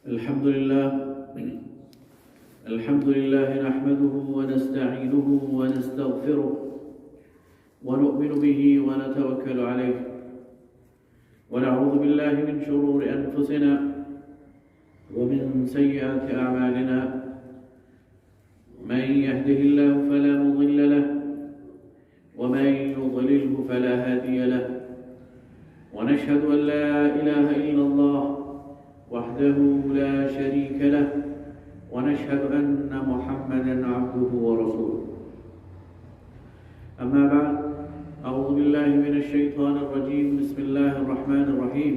الحمد لله نحمده ونستعينه ونستغفره ونؤمن به ونتوكل عليه ونعوذ بالله من شرور أنفسنا ومن سيئات أعمالنا. من يهده الله فلا مضل له ومن يضلله فلا هادي له، ونشهد أن لا إله إلا الله وحده لا شريك له، ونشهد أن محمدًا عبده ورسوله. أما بعد، أعوذ بالله من الشيطان الرجيم. بسم الله الرحمن الرحيم.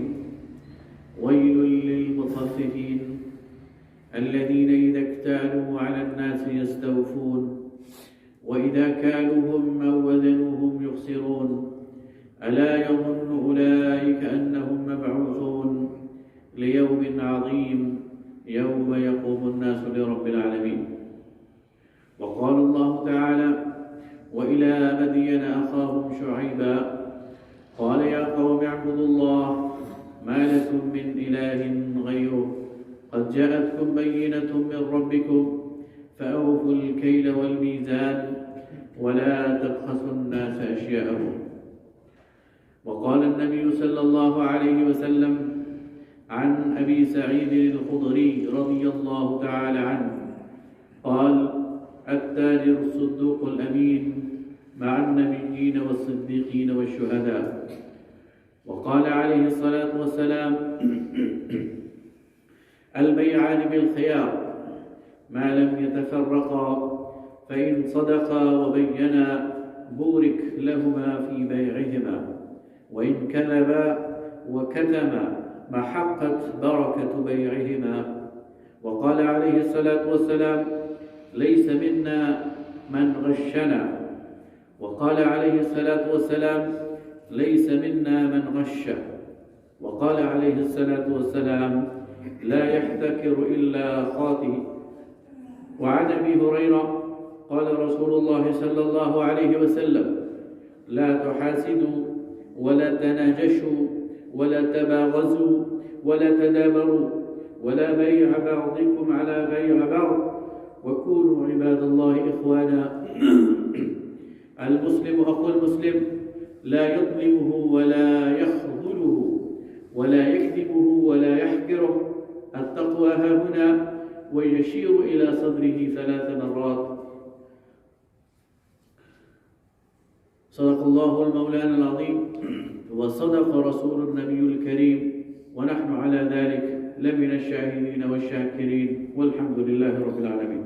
ويل للمطففين الذين إذا اكتالوا على الناس يستوفون وإذا كالوهم أو وزنوهم يخسرون ألا يظن أولئك أنهم مبعوثون ليوم عظيم يوم يقوم الناس لرب العالمين. وقال الله تعالى: وإلى مدين أخاهم شعيبا قال يا قوم اعبدوا الله ما لكم من إله غيره قد جاءتكم بينة من ربكم فأوفوا الكيل والميزان ولا تبخسوا الناس أشياءهم. وقال النبي صلى الله عليه وسلم عن أبي سعيد الخدري رضي الله تعالى عنه قال: التاجر الصدوق الأمين مع النبيين والصديقين والشهداء. وقال عليه الصلاة والسلام: البيعان بالخيار ما لم يتفرقا فإن صدقا وبينا بورك لهما في بيعهما وإن كذبا وكتما محقت بركة بيعهما. وقال عليه الصلاة والسلام: ليس منا من غشنا. وقال عليه الصلاة والسلام: ليس منا من غش. وقال عليه الصلاة والسلام: لا يحتكر إلا خاطئ. وعن أبي هريرة قال رسول الله صلى الله عليه وسلم: لا تحاسدوا ولا تناجشوا ولا تباغزوا ولا تدابروا ولا بيع بعضكم على بيع بعض وكونوا عباد الله إخوانا. المسلم أخو المسلم لا يظلمه ولا يخذله ولا يكذبه ولا يحقره. التقوى هاهنا، ويشير إلى صدره 3 مرات. صدق الله المولانا العظيم وصدق رسول النبي الكريم ونحن على ذلك لمن الشاهدين والشاكرين والحمد لله رب العالمين.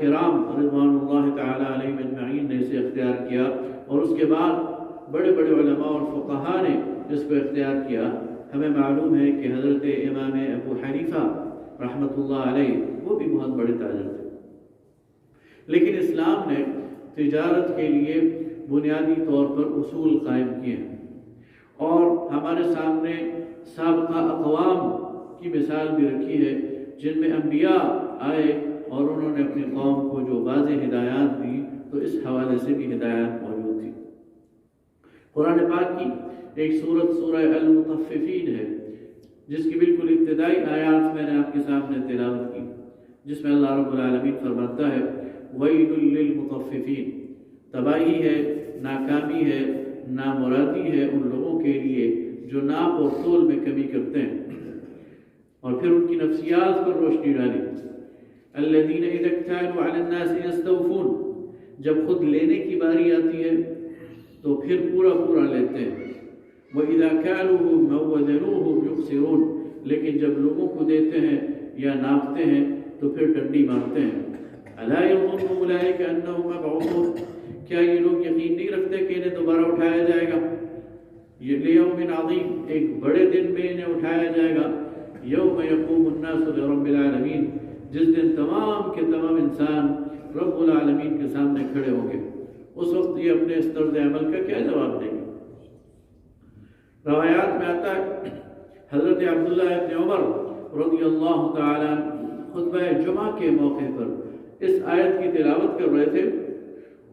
کرام رضوان اللہ تعالی علیہم اجمعین نے اسے اختیار کیا، اور اس کے بعد بڑے بڑے علماء اور فقہاء نے اس کو اختیار کیا۔ ہمیں معلوم ہے کہ حضرت امام ابو حنیفہ رحمۃ اللہ علیہ وہ بھی بہت بڑے تاجر تھے، لیکن اسلام نے تجارت کے لیے بنیادی طور پر اصول قائم کیے ہیں، اور ہمارے سامنے سابقہ اقوام کی مثال بھی رکھی ہے جن میں انبیاء آئے اور انہوں نے اپنی قوم کو جو واضح ہدایات دی، تو اس حوالے سے بھی ہدایات موجود تھی۔ قرآن پاک کی ایک سورہ المطففین ہے، جس کی بالکل ابتدائی آیات میں نے آپ کے سامنے تلاوت کی، جس میں اللہ رب العالمین فرماتا ہے وَيْلٌ لِّلْمُطَفِّفِينَ، تباہی ہے، ناکامی ہے، نامرادی ہے ان لوگوں کے لیے جو ناپ اور تول میں کمی کرتے ہیں۔ اور پھر ان کی نفسیات پر روشنی ڈالی، الَّذِينَ إِذَا اكْتَالُوا عَلَى النَّاسِ يَسْتَوْفُونَ، جب خود لینے کی باری آتی ہے تو پھر پورا لیتے ہیں، وَإِذَا كَالُوهُمْ أَوْ وَزَنُوهُمْ يُخْسِرُونَ، لیکن جب لوگوں کو دیتے ہیں یا ناپتے ہیں تو پھر ڈنڈی مارتے ہیں۔ أَلَا يَظُنُّ أُولَٰئِكَ أَنَّهُمْ مَبْعُوثُونَ، کیا یہ لوگ یقین نہیں رکھتے کہ انہیں دوبارہ اٹھایا جائے گا؟ یہ لیوم عظیم، ایک بڑے دن میں انہیں اٹھایا جائے گا، یوم یقوم الناس لرب العالمین، جس دن تمام کے تمام انسان رب العالمین کے سامنے کھڑے ہوں گے۔ اس وقت یہ اپنے اس طرز عمل کا کیا جواب دیں گے؟ روایات میں آتا ہے حضرت عبداللہ ابن عمر رضی اللہ تعالیٰ خطبہ جمعہ کے موقع پر اس آیت کی تلاوت کر رہے تھے،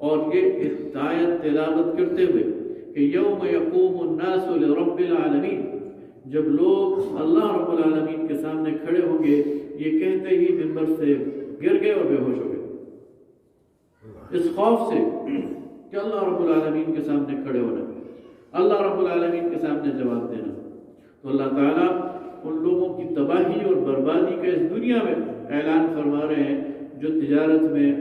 اور یہ اس آیت تلاوت کرتے ہوئے کہ یوم یقوم الناس لرب العالمین، جب لوگ اللہ رب العالمین کے سامنے کھڑے ہوں گے، یہ کہتے ہی منبر سے گر گئے اور بے ہوش ہو گئے، اس خوف سے کہ اللہ رب العالمین کے سامنے کھڑے ہونا، اللہ رب العالمین کے سامنے جواب دینا۔ تو اللہ تعالیٰ ان لوگوں کی تباہی اور بربادی کا اس دنیا میں اعلان فرما رہے ہیں جو تجارت میں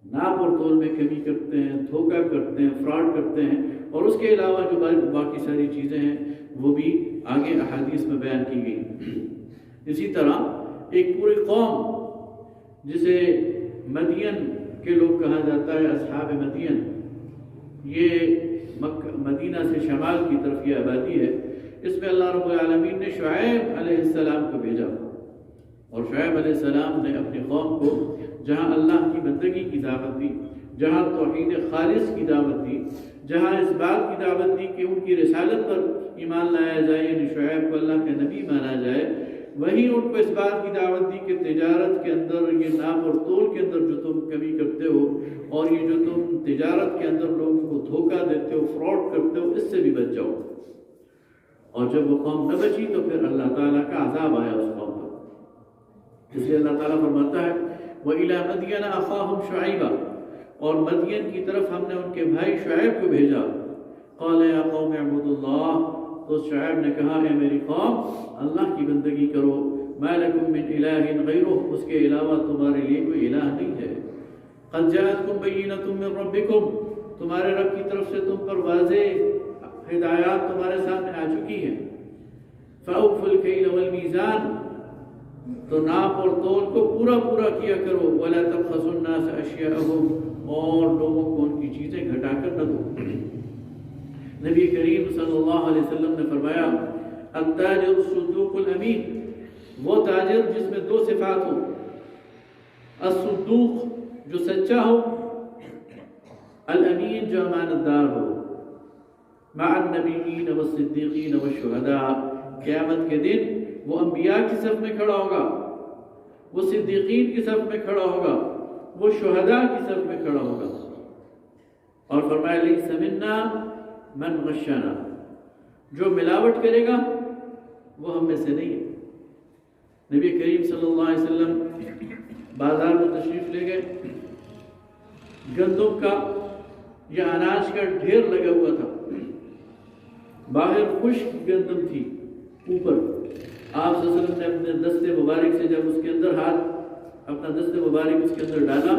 ناپ اور تول میں کمی کرتے ہیں، دھوکہ کرتے ہیں، فراڈ کرتے ہیں، اور اس کے علاوہ جو باقی ساری چیزیں ہیں وہ بھی آگے احادیث میں بیان کی گئی۔ اسی طرح ایک پوری قوم جسے مدین کے لوگ کہا جاتا ہے، اصحاب مدین، یہ مدینہ سے شمال کی طرف یہ آبادی ہے، اس میں اللہ رب العالمین نے شعیب علیہ السلام کو بھیجا، اور شعیب علیہ السلام نے اپنی قوم کو جہاں اللہ کی بندگی کی دعوت دی، جہاں توحید خالص کی دعوت دی، جہاں اس بات کی دعوت دی کہ ان کی رسالت پر ایمان لایا جائے، یعنی شعیب کو اللہ کے نبی مانا جائے، وہیں ان کو اس بات کی دعوت دی کہ تجارت کے اندر یہ ناپ اور تول کے اندر جو تم کمی کرتے ہو، اور یہ جو تم تجارت کے اندر لوگوں کو دھوکہ دیتے ہو، فراڈ کرتے ہو، اس سے بھی بچ جاؤ۔ اور جب وہ قوم نہ بچی تو پھر اللہ تعالیٰ کا عذاب آیا اس قوم پر۔ اس لیے اللہ تعالیٰ فرماتا ہے وَإِلَىٰ مَدْيَنَ أَخَاهُمْ شُعَيْبًا، اور مدین کی طرف ہم نے ان کے بھائی شعیب کو بھیجا، قَالَ يَا قَوْمِ اعْبُدُوا اللَّهَ، تو شعیب نے کہا اے میری قوم اللہ کی بندگی کرو، مَا لَكُم مِّنْ إِلَٰهٍ غَيْرُهُ، اس کے علاوہ تمہارے لیے کوئی الہ نہیں ہے، قَدْ جَاءَتْكُمْ بَيِّنَةٌ مِّن رَبِّكُمْ، تمہارے رب کی طرف سے تم پر واضح ہدایات تمہارے سامنے آ چکی ہیں، فَأَوْفُوا الْكَيْلَ وَالْمِيزَانَ، تو ناپ اور تول کو پورا کیا کرو، وَلَا تَبْخَسُوا النَّاسَ أَشْيَاءَهُمْ، اور لوگوں کو ان کی چیزیں گھٹا کر نہ دو۔ نبی کریم صلی اللہ علیہ وسلم نے فرمایا التاجر الصدوق الامین، وہ تاجر جس میں دو صفات ہوں، الصدوق جو سچا ہو، الامین جو امانت دار ہو، مع النبیین والصدیقین والشہداء، قیامت کے دن وہ انبیاء کی صف میں کھڑا ہوگا، وہ صدیقین کی صف میں کھڑا ہوگا، وہ شہداء کی صف میں کھڑا ہوگا، اور فرمایا لیس منا من غشنا، جو ملاوٹ کرے گا وہ ہم میں سے نہیں ہے۔ نبی کریم صلی اللہ علیہ وسلم بازار میں تشریف لے گئے، گندم کا یا اناج کا ڈھیر لگا ہوا تھا، باہر خشک گندم تھی، اوپر آپ صلی اللہ علیہ وسلم نے اپنے دست مبارک سے جب اس کے اندر اپنا دست مبارک اس کے اندر ڈالا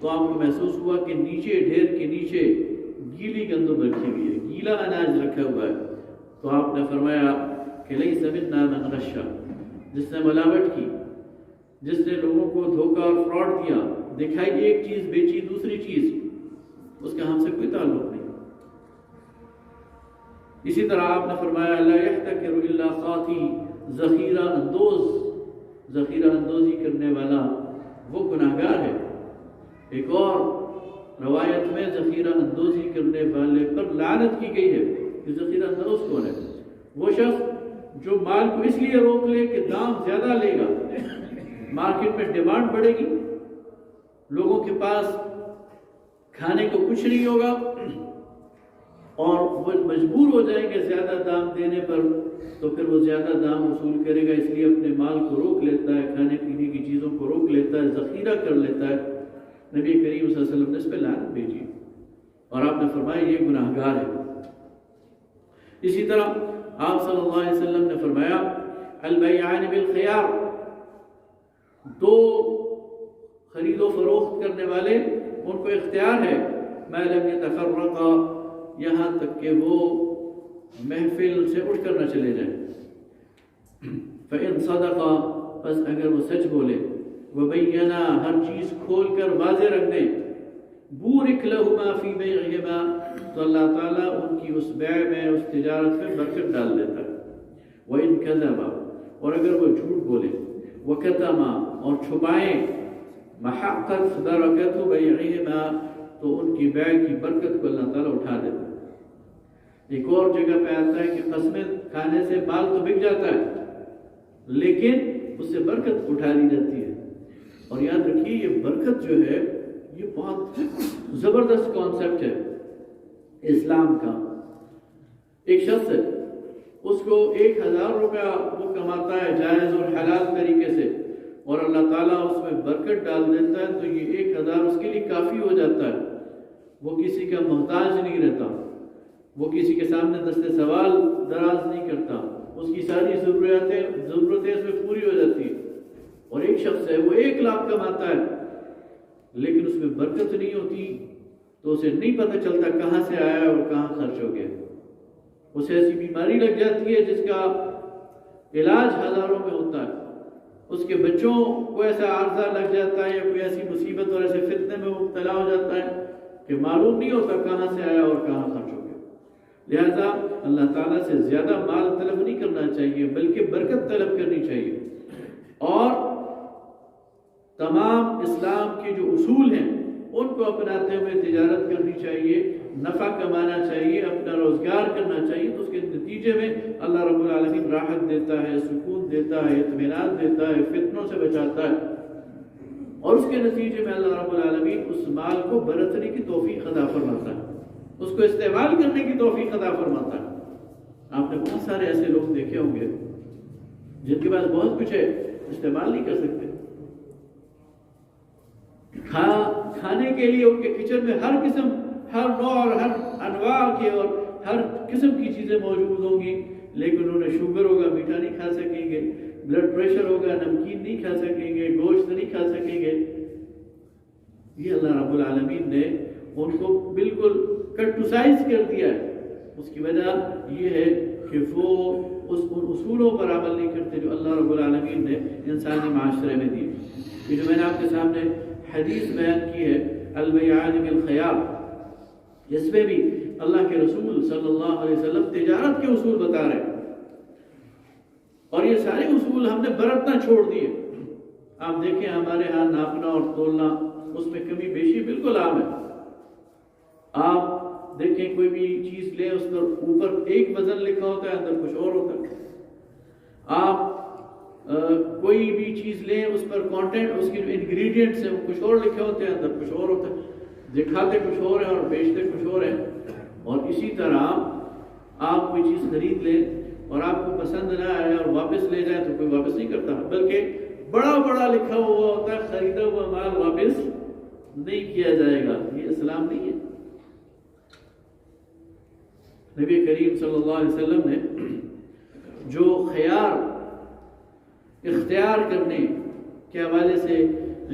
تو آپ کو محسوس ہوا کہ نیچے ڈھیر کے نیچے گیلی گندم رکھی ہوئی ہے، گیلا اناج رکھا ہوا ہے، تو آپ نے فرمایا کہ لیس منا من غش، جس نے ملاوٹ کی، جس نے لوگوں کو دھوکہ اور فراڈ دیا، دکھائی ایک چیز بیچی دوسری چیز، اس کا ہم سے کوئی تعلق نہیں۔ اسی طرح آپ نے فرمایا لا يحتکر الا خاطی، ذخیرہ اندوزی کرنے والا وہ گناہگار ہے۔ ایک اور روایت میں ذخیرہ اندوزی کرنے والے پر لعنت کی گئی ہے کہ ذخیرہ اندوز کون ہے؟ وہ شخص جو مال کو اس لیے روک لے کہ دام زیادہ لے گا، مارکیٹ میں ڈیمانڈ بڑھے گی، لوگوں کے پاس کھانے کو کچھ نہیں ہوگا اور وہ مجبور ہو جائیں گے زیادہ دام دینے پر، تو پھر وہ زیادہ دام وصول کرے گا، اس لیے اپنے مال کو روک لیتا ہے، کھانے پینے کی چیزوں کو روک لیتا ہے، ذخیرہ کر لیتا ہے۔ نبی کریم صلی اللہ علیہ وسلم نے اس پہ لعنت بھیجی اور آپ نے فرمایا یہ گناہگار ہے۔ اسی طرح آپ صلی اللہ علیہ وسلم نے فرمایا البیعان بالخیار، دو خرید و فروخت کرنے والے ان کو اختیار ہے ما لم یتفرقا، یہاں تک کہ وہ محفل سے اٹھ کر نہ چلے جائیں۔ فَإِن صَدَقَا، پس اگر وہ سچ بولے، وَبَيَّنَا، ہر چیز کھول کر واضح رکھ دیں، بُورِكْ لَهُمَا فِي بَيْعِهِمَا، تو اللہ تعالیٰ ان کی اس بیع میں، اس تجارت میں برکت ڈال دیتا ہے۔ وَإِن كَذَبَا، اور اگر وہ جھوٹ بولے، وَكَتَمَا، اور چھپائیں، مَحَقَّتْ بَرَكَتُ بَيْعِهِمَا، تو ان کی بیع کی برکت کو اللہ تعالیٰ اٹھا دیتا ہے۔ ایک اور جگہ پہ آتا ہے کہ قسمیں کھانے سے مال تو بک جاتا ہے لیکن اس سے برکت اٹھا لی جاتی ہے۔ اور یاد رکھیے یہ برکت جو ہے یہ بہت زبردست کانسیپٹ ہے اسلام کا۔ ایک شخص ہے، اس کو 1000 روپیہ وہ کماتا ہے جائز اور حلال طریقے سے، اور اللہ تعالیٰ اس میں برکت ڈال دیتا ہے، تو یہ 1000 اس کے لیے کافی ہو جاتا ہے، وہ کسی کا محتاج نہیں رہتا، وہ کسی کے سامنے دست سوال دراز نہیں کرتا، اس کی ساری ضرورتیں اس میں پوری ہو جاتی ہیں۔ اور ایک شخص ہے وہ 1 لاکھ کماتا ہے لیکن اس میں برکت نہیں ہوتی، تو اسے نہیں پتہ چلتا کہاں سے آیا اور کہاں خرچ ہو گیا۔ اسے ایسی بیماری لگ جاتی ہے جس کا علاج ہزاروں میں ہوتا ہے، اس کے بچوں کو ایسا عارضہ لگ جاتا ہے یا کوئی ایسی مصیبت اور ایسے فتنے میں مبتلا ہو جاتا ہے کہ معلوم نہیں ہوتا کہاں سے آیا اور کہاں خرچ ہو گیا۔ لہذا اللہ تعالیٰ سے زیادہ مال طلب نہیں کرنا چاہیے بلکہ برکت طلب کرنی چاہیے، اور تمام اسلام کے جو اصول ہیں ان کو اپناتے ہوئے تجارت کرنی چاہیے، نفع کمانا چاہیے، اپنا روزگار کرنا چاہیے، تو اس کے نتیجے میں اللہ رب العالمین راحت دیتا ہے، سکون دیتا ہے، اطمینان دیتا ہے، فتنوں سے بچاتا ہے، اور اس کے نتیجے میں اللہ رب العالمین اس مال کو برتنے کی توفیق عطا فرماتا ہے، اس کو استعمال کرنے کی توفیق عطا فرماتا ہے۔ آپ نے بہت سارے ایسے لوگ دیکھے ہوں گے جن کے پاس بہت کچھ ہے، استعمال نہیں کر سکتے۔ کھانے کے لیے ان کے کچن میں ہر قسم، ہر نوع اور ہر انواع کے اور ہر قسم کی چیزیں موجود ہوں گی، لیکن انہیں شوگر ہوگا میٹھا نہیں کھا سکیں گے، بلڈ پریشر ہوگا نمکین نہیں کھا سکیں گے، گوشت نہیں کھا سکیں گے۔ یہ اللہ رب العالمین نے ان کو بالکل کٹ ٹو سائز کر دیا ہے۔ اس کی وجہ یہ ہے کہ وہ ان اصولوں پر عمل نہیں کرتے جو اللہ رب العالمین نے انسانی معاشرے میں دی۔ یہ جو میں نے آپ کے سامنے حدیث بیان کی ہے البیعان بالخیار، اس میں بھی اللہ کے رسول صلی اللہ علیہ وسلم تجارت کے اصول بتا رہے ہیں، اور یہ سارے اصول ہم نے برتنا چھوڑ دیے۔ آپ دیکھیں ہمارے ہاں ناپنا اور تولنا، اس میں کمی بیشی بالکل عام ہے۔ آپ دیکھیں کوئی بھی چیز لیں، اس پر اوپر ایک وزن لکھا ہوتا ہے، اندر کچھ اور ہوتا ہے۔ آپ کوئی بھی چیز لیں، اس پر کانٹینٹ، اس کے جو انگریڈینٹس ہیں وہ کچھ اور لکھے ہوتے ہیں، اندر کچھ اور ہوتا ہے، دکھاتے کچھ اور ہیں اور بیچتے کچھ اور ہیں۔ اور اسی طرح آپ کوئی چیز خرید لیں اور آپ کو پسند نہ آئے اور واپس لے جائیں تو کوئی واپس نہیں کرتا، بلکہ بڑا بڑا لکھا ہوا ہوتا ہے خریدا ہوا مال واپس نہیں کیا جائے گا۔ یہ اسلام نہیں ہے۔ نبی کریم صلی اللہ علیہ وسلم نے جو خیار اختیار کرنے کے حوالے سے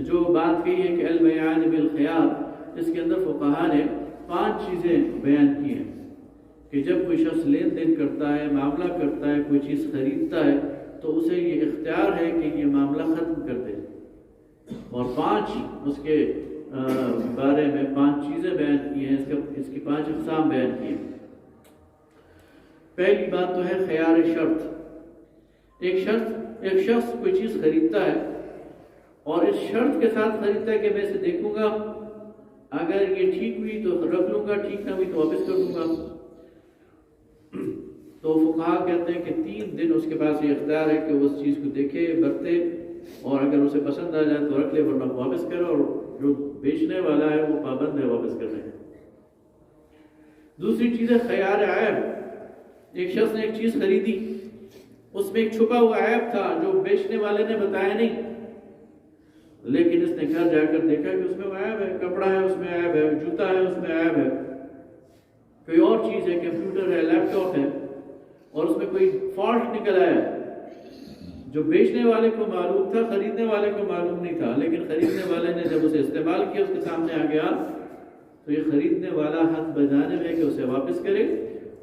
جو بات کہی ہے کہ البیعان بالخیار، اس کے اندر فقہا نے 5 چیزیں بیان کی ہیں کہ جب کوئی شخص لین دین کرتا ہے، معاملہ کرتا ہے، کوئی چیز خریدتا ہے، تو اسے یہ اختیار ہے کہ یہ معاملہ ختم کر دے، اور 5 اس کے بارے میں 5 چیزیں بیان کی ہیں، اس کی 5 اقسام بیان کی ہیں۔ پہلی بات تو ہے خیار شرط۔ ایک شخص کوئی چیز خریدتا ہے اور اس شرط کے ساتھ خریدتا ہے کہ میں اسے دیکھوں گا، اگر یہ ٹھیک ہوئی تو رکھ لوں گا، ٹھیک نہ ہوئی تو واپس کر دوں گا۔ تو فقہا کہتے ہیں کہ 3 دن اس کے پاس یہ اختیار ہے کہ وہ اس چیز کو دیکھے، برتے، اور اگر اسے پسند آ جائے تو رکھ لے، ورنہ واپس کرے، اور جو بیچنے والا ہے وہ پابند ہے واپس کرنے کا۔ دوسری چیز ہے خیار عیب۔ ایک شخص نے ایک چیز خریدی، اس میں ایک چھپا ہوا عیب تھا جو بیچنے والے نے بتایا نہیں، لیکن اس نے گھر جا کر دیکھا کہ اس میں وہ عیب ہے، کپڑا ہے اس میں عیب ہے، جوتا ہے اس میں عیب ہے، کوئی اور چیز ہے، کمپیوٹر ہے، لیپ ٹاپ ہے، اور اس میں کوئی فالٹ نکل آیا جو بیچنے والے کو معلوم تھا، خریدنے والے کو معلوم نہیں تھا، لیکن خریدنے والے نے جب اسے استعمال کیا، اس کے سامنے آ گیا، تو یہ خریدنے والا حق بجانب ہے کہ اسے واپس کرے،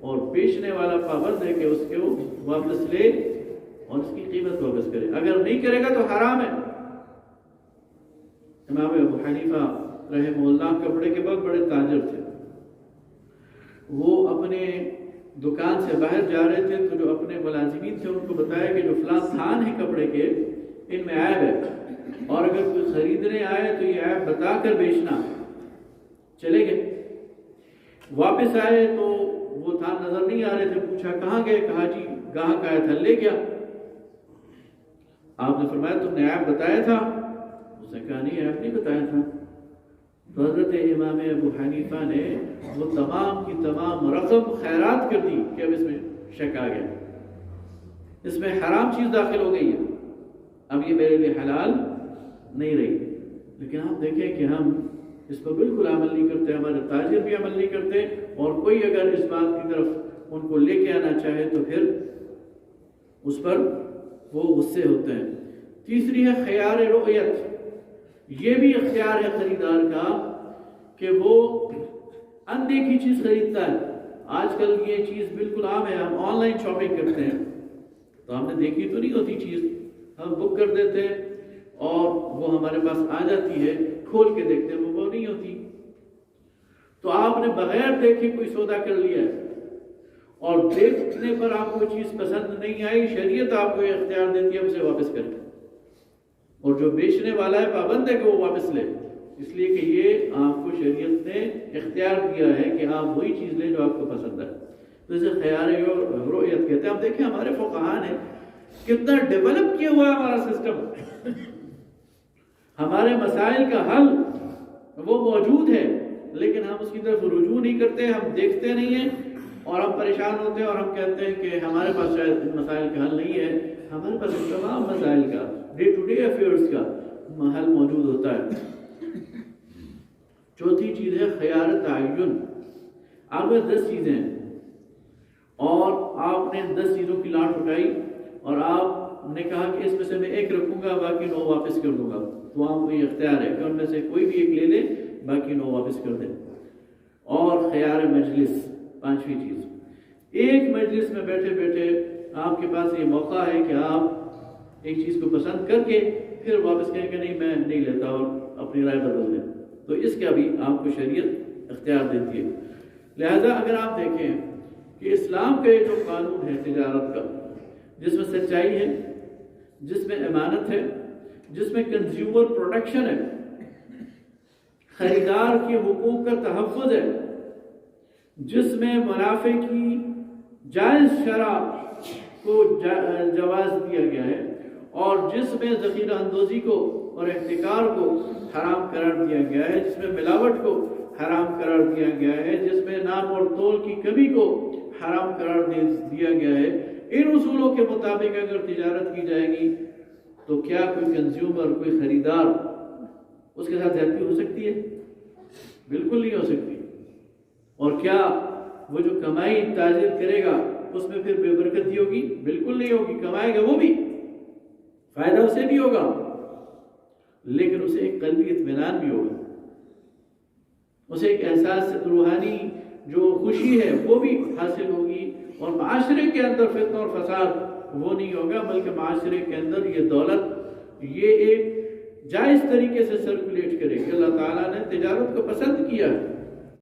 اور بیچنے والا پابند ہے کہ اس کو واپس لے اور اس کی قیمت واپس کرے۔ اگر نہیں کرے گا تو حرام ہے۔ امام ابو حنیفہ رحمہ اللہ کپڑے کے بہت بڑے تاجر تھے۔ وہ اپنے دکان سے باہر جا رہے تھے تو جو اپنے ملازمین تھے ان کو بتایا کہ جو فلاں تھان ہے کپڑے کے، ان میں عیب ہے، اور اگر کوئی خریدنے آئے تو یہ عیب بتا کر بیچنا۔ چلے گئے، واپس آئے تو وہ تھان نظر نہیں آ رہے تھے، پوچھا کہاں گئے؟ کہا جی گاہک آیا تھا لے گیا۔ آپ نے فرمایا تم نے عیب بتایا تھا؟ اس نے کہا نہیں، عیب نہیں بتایا تھا۔ تو حضرت امام ابو حنیفہ نے وہ تمام کی تمام رقم خیرات کر دی کہ اب اس میں شک آ گیا، اس میں حرام چیز داخل ہو گئی ہے، اب یہ میرے لیے حلال نہیں رہی۔ لیکن آپ دیکھیں کہ ہم اس پر بالکل عمل نہیں کرتے، ہمارے تاجر بھی عمل نہیں کرتے، اور کوئی اگر اس بات کی طرف ان کو لے کے آنا چاہے تو پھر اس پر وہ غصے ہوتے ہیں۔ تیسری ہے خیار رؤیت۔ یہ بھی اختیار ہے خریدار کا کہ وہ اندیکھی چیز خریدتا ہے۔ آج کل یہ چیز بالکل عام ہے، ہم آن لائن شاپنگ کرتے ہیں تو ہم نے دیکھی تو نہیں ہوتی چیز، ہم بک کر دیتے ہیں اور وہ ہمارے پاس آ جاتی ہے، کھول کے دیکھتے ہیں وہ نہیں ہوتی۔ تو آپ نے بغیر دیکھے کوئی سودا کر لیا ہے، اور دیکھنے پر آپ کو چیز پسند نہیں آئی، شریعت آپ کو یہ اختیار دیتی ہے اسے واپس کریں، اور جو بیچنے والا ہے پابند ہے کہ وہ واپس لے، اس لیے کہ یہ آپ کو شریعت نے اختیار دیا ہے کہ آپ وہی چیز لیں جو آپ کو پسند ہے۔ تو اسے خیار رؤیت کہتے ہیں۔ آپ دیکھیں ہمارے فقہاء نے کتنا ڈیولپ کیا ہوا ہے ہمارا سسٹم، ہمارے مسائل کا حل وہ موجود ہے، لیکن ہم اس کی طرف رجوع نہیں کرتے، ہم دیکھتے نہیں ہیں، اور ہم پریشان ہوتے ہیں، اور ہم کہتے ہیں کہ ہمارے پاس شاید ان مسائل کا حل نہیں ہے۔ ہمارے پاس تمام مسائل کا، ڈے ٹو ڈے افیئرس کا حل موجود ہوتا ہے۔ چوتھی چیز ہے خیار تعین۔ آپ میں 10 چیزیں ہیں اور آپ نے 10 چیزوں کی لاٹ اٹھائی، اور آپ نے کہا کہ اس میں سے میں ایک رکھوں گا، باقی 9 واپس کر دوں گا، تو آپ کو یہ اختیار ہے کہ ان میں سے کوئی بھی ایک لے لے، باقی 9 واپس کر دیں۔ اور خیار مجلس، 5ویں چیز، ایک مجلس میں بیٹھے بیٹھے آپ کے پاس یہ موقع ہے کہ آپ ایک چیز کو پسند کر کے پھر واپس کہیں کہ نہیں میں نہیں لیتا، اور اپنی رائے بدل دیں، تو اس کا بھی آپ کو شریعت اختیار دیتی ہے۔ لہذا اگر آپ دیکھیں کہ اسلام کا یہ جو قانون ہے تجارت کا، جس میں سچائی ہے، جس میں امانت ہے، جس میں کنزیومر پروٹیکشن ہے، خریدار کے حقوق کا تحفظ ہے، جس میں منافع کی جائز شرح کو جواز دیا گیا ہے، اور جس میں ذخیرہ اندوزی کو اور احتکار کو حرام قرار دیا گیا ہے، جس میں ملاوٹ کو حرام قرار دیا گیا ہے، جس میں ناپ اور تول کی کمی کو حرام قرار دیا گیا ہے، ان اصولوں کے مطابق اگر تجارت کی جائے گی تو کیا کوئی کنزیومر، کوئی خریدار اس کے ساتھ زیادتی ہو سکتی ہے؟ بالکل نہیں ہو سکتی۔ اور کیا وہ جو کمائی تاجر کرے گا اس میں پھر بے برکتی ہوگی؟ بالکل نہیں ہوگی۔ کمائے گا وہ بھی، فائدہ اسے بھی ہوگا، لیکن اسے ایک قلبی اطمینان بھی ہوگا، اسے ایک احساس روحانی جو خوشی ہے وہ بھی حاصل ہوگی، اور معاشرے کے اندر فتنہ اور فساد وہ نہیں ہوگا، بلکہ معاشرے کے اندر یہ دولت، یہ ایک جائز طریقے سے سرکولیٹ کرے کہ اللہ تعالیٰ نے تجارت کو پسند کیا ہے،